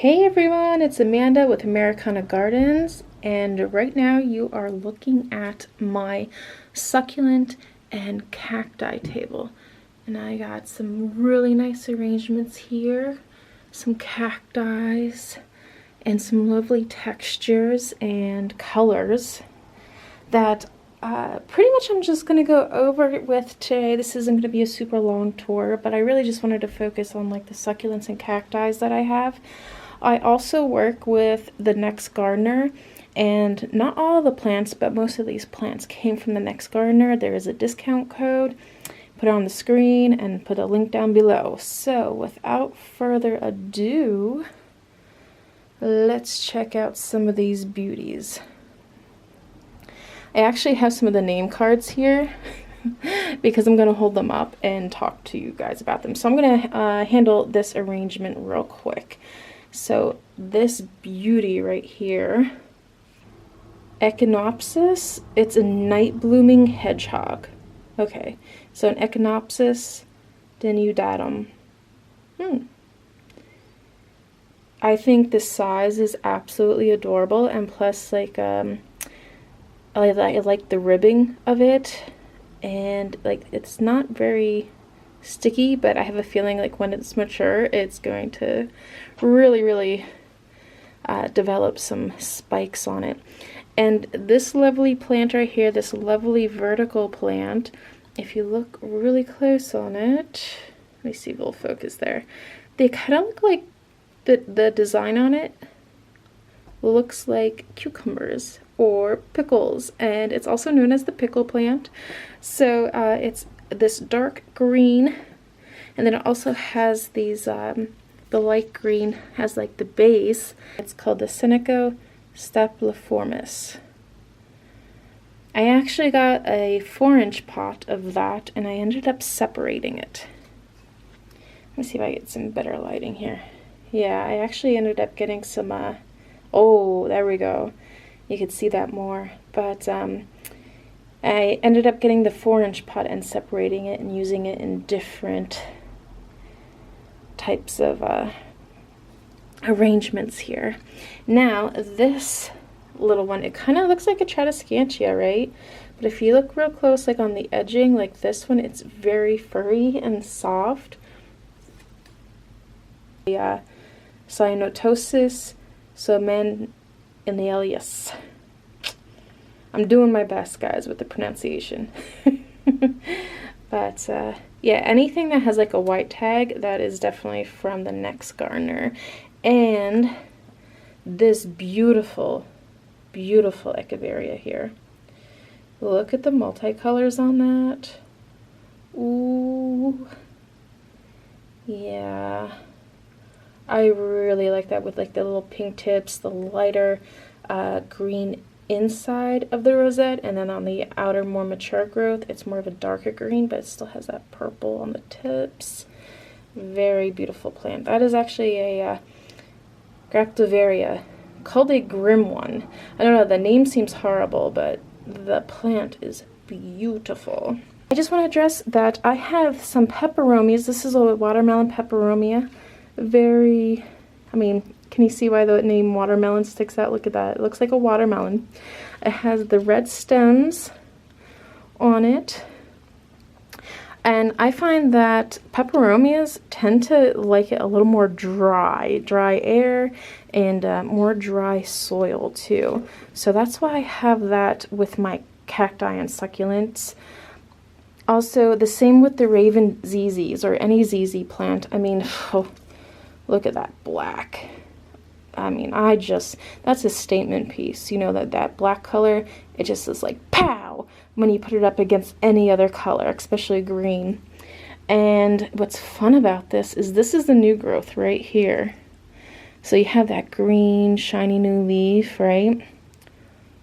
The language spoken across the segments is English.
Hey everyone, it's Amanda with Americana Gardens, and right now you are looking at my succulent and cacti table. And I got some really nice arrangements here, some cacti and some lovely textures and colors that pretty much I'm just going to go over with today. This isn't going to be a super long tour, but I really just wanted to focus on like the succulents and cacti that I have. I also work with the Next Gardener, and not all the plants, but most of these plants came from the Next Gardener. There is a discount code. Put it on the screen and put a link down below. So without further ado, let's check out some of these beauties. I actually have some of the name cards here because I'm going to hold them up and talk to you guys about them. So I'm going to handle this arrangement real quick. So this beauty right here, Echinopsis, it's a night blooming hedgehog. Okay, so an Echinopsis denudatum. I think the size is absolutely adorable, and plus like I like the ribbing of it, and like it's not very sticky, but I have a feeling like when it's mature it's going to really develop some spikes on it. And this lovely plant right here, this lovely vertical plant, if you look really close on it, let me see if it'll focus there, they kind of look like the design on it looks like cucumbers or pickles, and it's also known as the pickle plant. So it's this dark green, and then it also has these the light green has like the base. It's called the Senecio stapeliformis. I actually got a 4-inch pot of that, and I ended up separating it. Let me see if I get some better lighting here. Yeah, I actually ended up getting some oh, there we go, you could see that more. But I ended up getting the 4-inch pot and separating it and using it in different types of arrangements here. Now this little one, it kind of looks like a Tradescantia, right? But if you look real close, like on the edging, like this one, it's very furry and soft. The Cyanotosis somenilius. I'm doing my best, guys, with the pronunciation. But yeah, anything that has like a white tag, that is definitely from the Next Gardener. And this beautiful Echeveria here. Look at the multicolors on that. Ooh. Yeah. I really like that with like the little pink tips, the lighter green inside of the rosette, and then on the outer more mature growth it's more of a darker green, but it still has that purple on the tips. Very beautiful plant. That is actually a Graptovaria, called a grim one. I don't know, the name seems horrible, but the plant is beautiful. I just want to address that I have some peperomias. This is a watermelon peperomia. Very, I mean, can you see why the name watermelon sticks out? Look at that. It looks like a watermelon. It has the red stems on it. And I find that peperomias tend to like it a little more dry air and more dry soil too. So that's why I have that with my cacti and succulents. Also, the same with the Raven ZZs or any ZZ plant. I mean, oh, look at that black. I mean, that's a statement piece. You know, that black color, it just is like pow when you put it up against any other color, especially green. And what's fun about this is the new growth right here. So you have that green, shiny new leaf, right?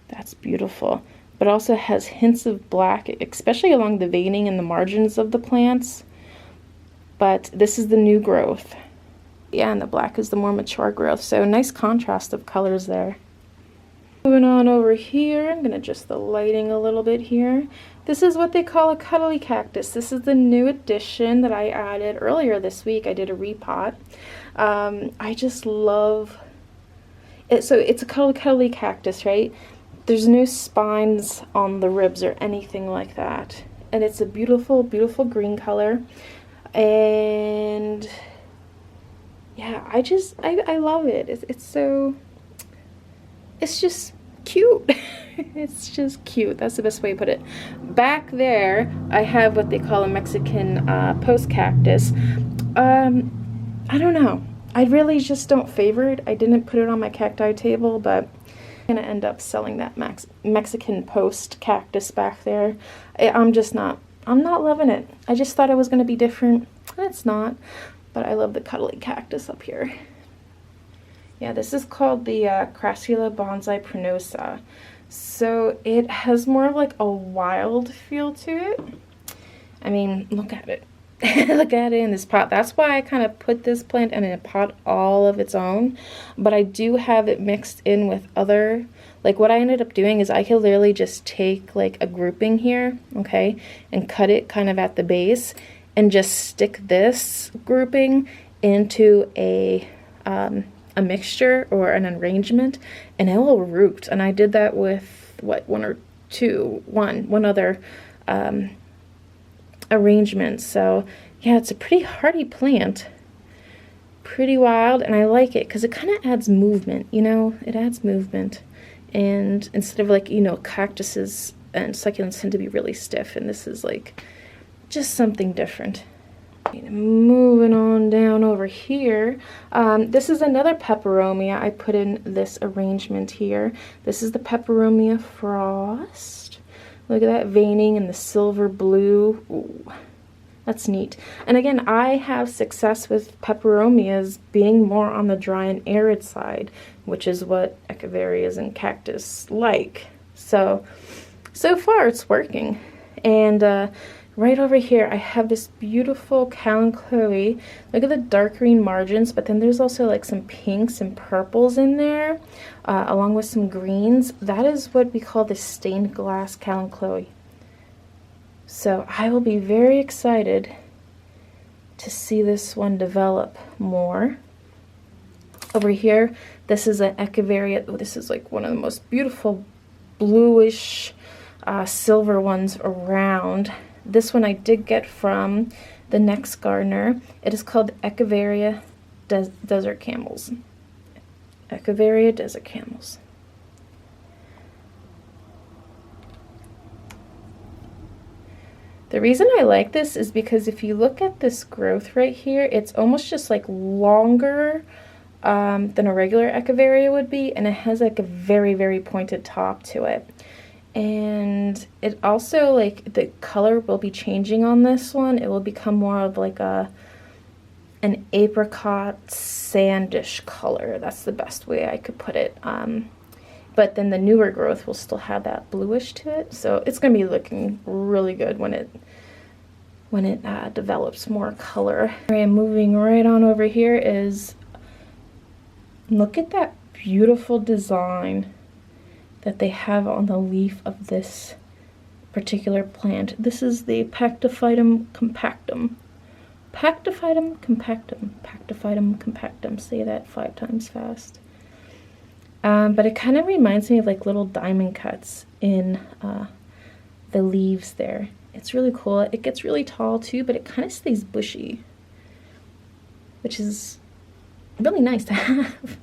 That's beautiful. But also has hints of black, especially along the veining and the margins of the plants. But this is the new growth. Yeah, and the black is the more mature growth, so nice contrast of colors there. Moving on over here, I'm going to adjust the lighting a little bit here. This is what they call a cuddly cactus. This is the new addition that I added earlier this week. I did a repot. I just love it. So it's a cuddly cactus, right? There's no spines on the ribs or anything like that. And it's a beautiful, beautiful green color. And yeah, I love it. It's just cute. It's just cute. That's the best way to put it. Back there, I have what they call a Mexican post cactus. I don't know. I really just don't favor it. I didn't put it on my cacti table, but I'm gonna end up selling that Mexican post cactus back there. I'm not loving it. I just thought it was gonna be different. It's not, but I love the cuddly cactus up here. Yeah, this is called the Crassula bonsai prenosa. So it has more of like a wild feel to it. I mean, look at it. Look at it in this pot. That's why I kind of put this plant in a pot all of its own. But I do have it mixed in with other, like what I ended up doing is I could literally just take like a grouping here, okay, and cut it kind of at the base and just stick this grouping into a mixture or an arrangement, and it will root. And I did that with what, one other arrangement. So yeah, it's a pretty hardy plant, pretty wild, and I like it because it kind of adds movement, you know, it adds movement. And instead of like, you know, cactuses and succulents tend to be really stiff, and this is like just something different. Moving on down over here, this is another peperomia. I put in this arrangement here. This is the Peperomia Frost. Look at that veining in the silver blue. Ooh, that's neat. And again, I have success with peperomias being more on the dry and arid side, which is what echeverias and cactus like. So far it's working. And right over here, I have this beautiful Kalanchoe. Look at the dark green margins, but then there's also like some pinks and purples in there, along with some greens. That is what we call the stained glass Kalanchoe. So I will be very excited to see this one develop more. Over here, this is an Echeveria. Oh, this is like one of the most beautiful bluish silver ones around. This one I did get from the next gardener. It is called Echeveria Desert Camels. Echeveria Desert Camels. The reason I like this is because if you look at this growth right here, it's almost just like longer than a regular Echeveria would be, and it has like a very, very pointed top to it. And it also, like, the color will be changing on this one. It will become more of like an apricot sandish color. That's the best way I could put it. But then the newer growth will still have that bluish to it. So it's going to be looking really good when it develops more color. And moving right on over here is, look at that beautiful design that they have on the leaf of this particular plant. This is the Pactophytum compactum. Pactophytum compactum. Pactophytum compactum. Say that 5 times fast. But it kind of reminds me of like little diamond cuts in the leaves there. It's really cool. It gets really tall too, but it kind of stays bushy, which is really nice to have.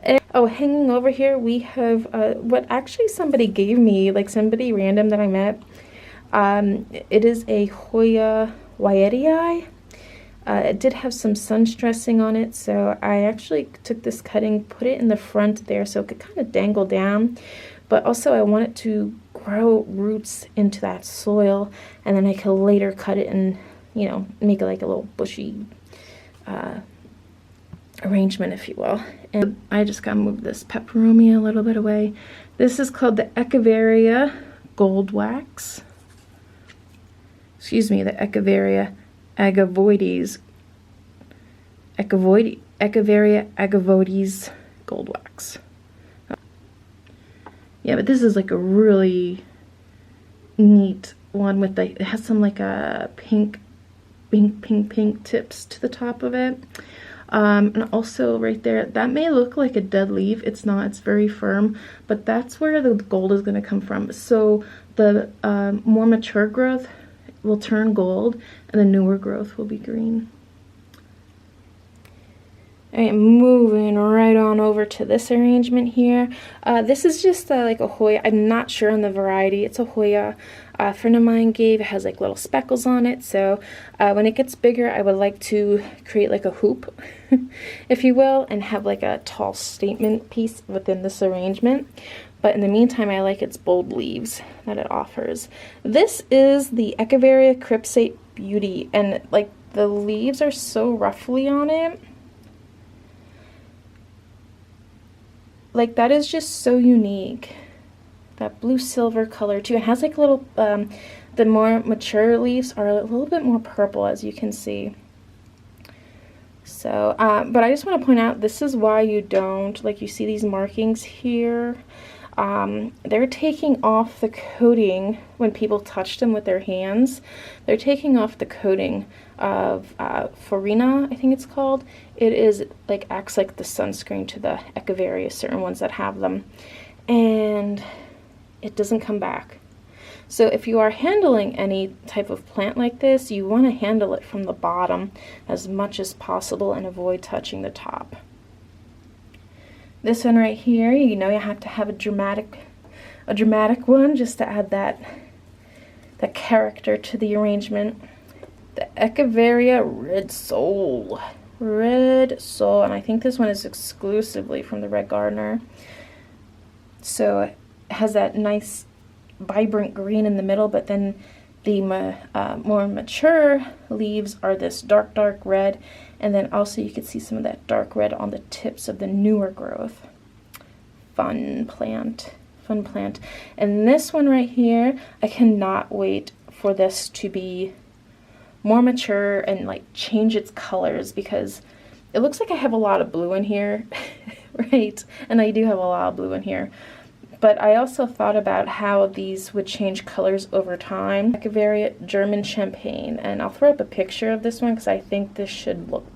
And, oh, hanging over here we have what actually somebody gave me, like somebody random that I met. It is a Hoya Wyetii. It did have some sun stressing on it, so I actually took this cutting, put it in the front there so it could kind of dangle down, but also I want it to grow roots into that soil, and then I could later cut it and, you know, make it like a little bushy arrangement, if you will. And I just gotta move this peperomia a little bit away. This is called the Echeveria Gold Wax. Excuse me, the Echeveria agavoides. Echeveria agavoides Gold Wax. Yeah, but this is like a really neat one with the, it has some like a pink tips to the top of it. And also right there, that may look like a dead leaf. It's not, it's very firm, but that's where the gold is going to come from. So the more mature growth will turn gold and the newer growth will be green. Alright, moving right on over to this arrangement here. This is just like a Hoya. I'm not sure on the variety. It's a Hoya. A friend of mine gave. It has like little speckles on it. So when it gets bigger, I would like to create like a hoop, if you will, and have like a tall statement piece within this arrangement. But in the meantime, I like its bold leaves that it offers. This is the Echeveria Crypsate Beauty, and like the leaves are so ruffly on it. Like, that is just so unique. That blue silver color too. It has like little, the more mature leaves are a little bit more purple, as you can see. So, but I just want to point out, this is why you don't, like, you see these markings here. They're taking off the coating when people touch them with their hands. They're taking off the coating of Farina, I think it's called. It is like, acts like the sunscreen to the Echeveria, certain ones that have them, and it doesn't come back. So if you are handling any type of plant like this, you want to handle it from the bottom as much as possible and avoid touching the top. This one right here, you know, you have to have a dramatic one just to add that character to the arrangement. The Echeveria Red Soul. Red Soul, and I think this one is exclusively from the Red Gardener. So it has that nice vibrant green in the middle, but then the more mature leaves are this dark red, and then also you can see some of that dark red on the tips of the newer growth. Fun plant. And this one right here, I cannot wait for this to be more mature and like change its colors, because it looks like I have a lot of blue in here, right? And I do have a lot of blue in here. But I also thought about how these would change colors over time. Echeveria German Champagne, and I'll throw up a picture of this one because I think this should look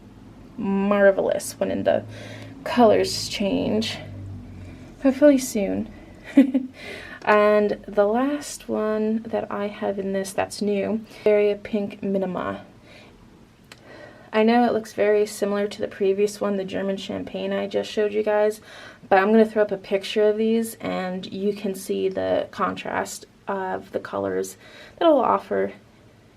marvelous when the colors change. Hopefully soon. And the last one that I have in this that's new, Echeveria Pink Minima. I know it looks very similar to the previous one, the German Champagne I just showed you guys, but I'm going to throw up a picture of these and you can see the contrast of the colors that it'll offer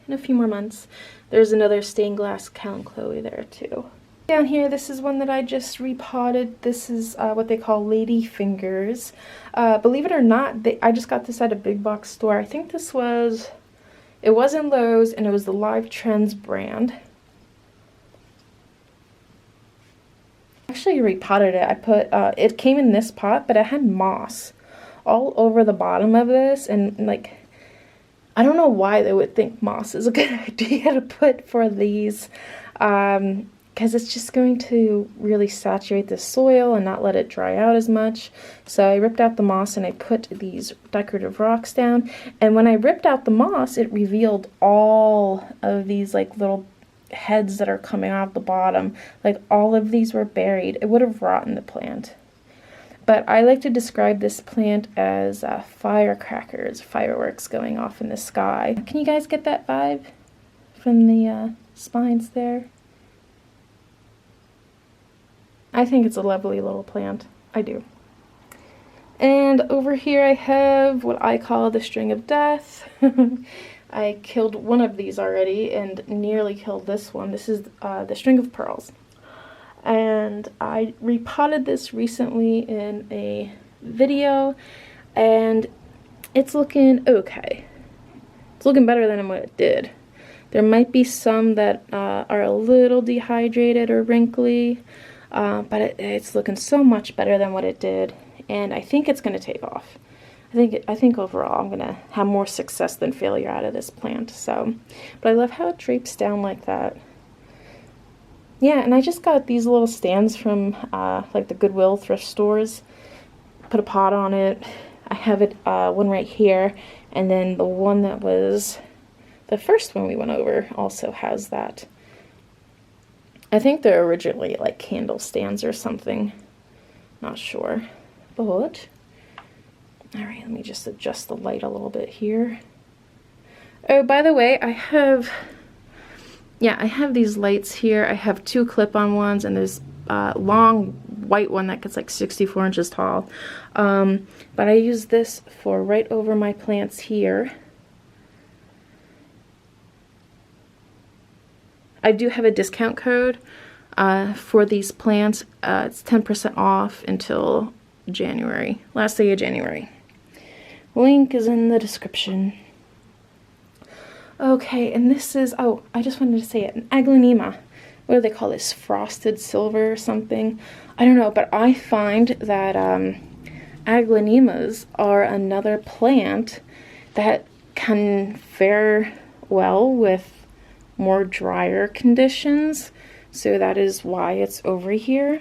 in a few more months. There's another stained glass Cal and Chloe there too. Down here, this is one that I just repotted. This is what they call Lady Fingers. Believe it or not, I just got this at a big box store. I think it was in Lowe's, and it was the Live Trends brand. Actually repotted it. I put it came in this pot, but it had moss all over the bottom of this, and like, I don't know why they would think moss is a good idea to put for these, because it's just going to really saturate the soil and not let it dry out as much. So I ripped out the moss and I put these decorative rocks down, and when I ripped out the moss, it revealed all of these like little heads that are coming out the bottom. Like, all of these were buried. It would have rotten the plant. But I like to describe this plant as firecrackers, fireworks going off in the sky. Can you guys get that vibe from the spines there? I think it's a lovely little plant. I do. And over here I have what I call the String of Death. I killed one of these already and nearly killed this one. This is the String of Pearls. And I repotted this recently in a video, and it's looking okay. It's looking better than what it did. There might be some that are a little dehydrated or wrinkly, but it's looking so much better than what it did, and I think it's going to take off. I think overall I'm going to have more success than failure out of this plant. So, but I love how it drapes down like that. Yeah, and I just got these little stands from like the Goodwill thrift stores. Put a pot on it. I have it one right here, and then the one that was the first one we went over also has that. I think they're originally like candle stands or something. Not sure. But, all right, let me just adjust the light a little bit here. Oh, by the way, I have these lights here. I have 2 clip-on ones and this long white one that gets like 64 inches tall. But I use this for right over my plants here. I do have a discount code for these plants. It's 10% off until January, last day of January. Link is in the description. Okay, and this is, oh, I just wanted to say it, an aglaonema. What do they call this? Frosted silver or something? I don't know, but I find that aglaonemas are another plant that can fare well with more drier conditions, so that is why it's over here.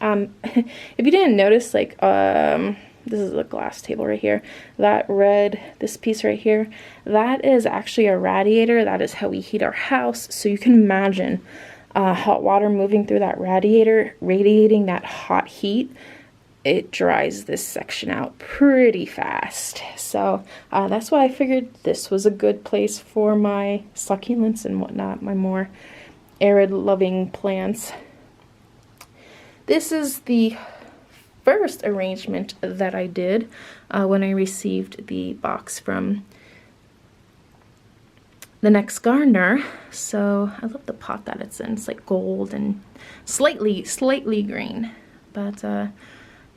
If you didn't notice, like, this is a glass table right here, this piece right here, that is actually a radiator. That is how we heat our house. So you can imagine hot water moving through that radiator, radiating that hot heat. It dries this section out pretty fast. So that's why I figured this was a good place for my succulents and whatnot, my more arid loving plants. This is the first arrangement that I did when I received the box from the Next Gardener. So I love the pot that it's in. It's like gold and slightly green. But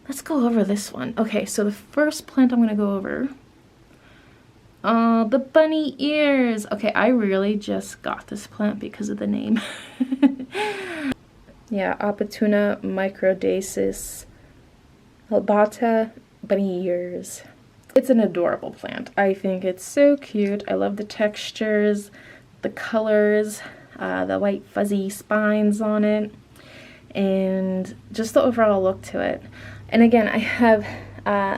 let's go over this one. Okay, so the first plant I'm going to go over, the bunny ears. Okay, I really just got this plant because of the name. Yeah, Opportuna microdasis albata, bunny ears. It's an adorable plant. I think it's so cute. I love the textures, the colors, the white fuzzy spines on it, and just the overall look to it. And again, I have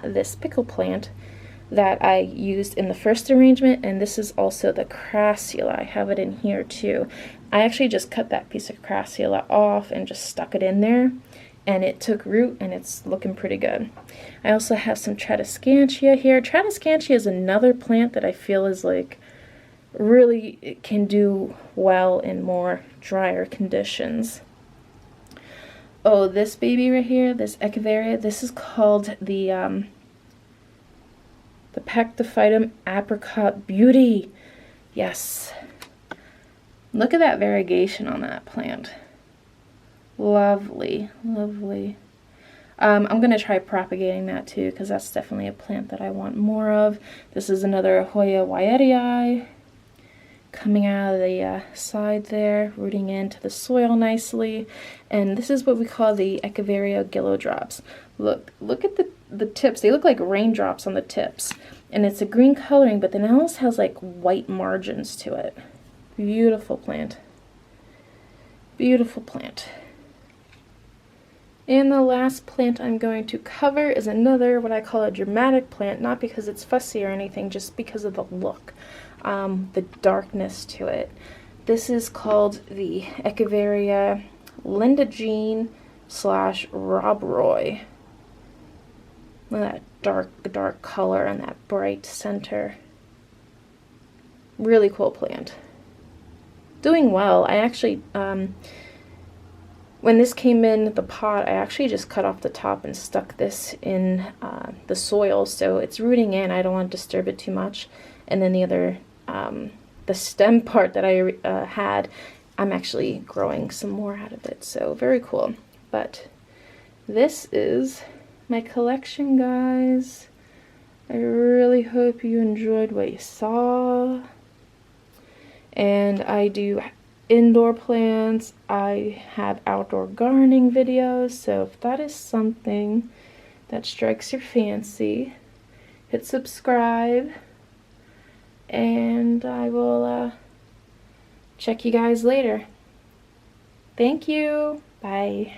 this pickle plant that I used in the first arrangement, and this is also the crassula. I have it in here too. I actually just cut that piece of crassula off and just stuck it in there, and it took root and it's looking pretty good. I also have some Tradescantia here. Tradescantia is another plant that I feel is like really, it can do well in more drier conditions. Oh, this baby right here, this Echeveria, this is called the Pectophytum apricot beauty. Yes. Look at that variegation on that plant. Lovely, lovely. I'm going to try propagating that too, because that's definitely a plant that I want more of. This is another Hoya Wyetii coming out of the side there, rooting into the soil nicely. And this is what we call the Echeveria gillodrops. Look at the tips. They look like raindrops on the tips. And it's a green coloring, but then it almost has like white margins to it. Beautiful plant. Beautiful plant. And the last plant I'm going to cover is another, what I call a dramatic plant, not because it's fussy or anything, just because of the look, the darkness to it. This is called the Echeveria Linda Jean / Rob Roy. Look at that dark color and that bright center. Really cool plant. Doing well. I actually, when this came in the pot, I actually just cut off the top and stuck this in the soil, so it's rooting in. I don't want to disturb it too much. And then the other, the stem part that I had, I'm actually growing some more out of it, so very cool. But this is my collection, guys. I really hope you enjoyed what you saw. And I do indoor plants, I have outdoor gardening videos, so if that is something that strikes your fancy, hit subscribe, and I will check you guys later. Thank you. Bye.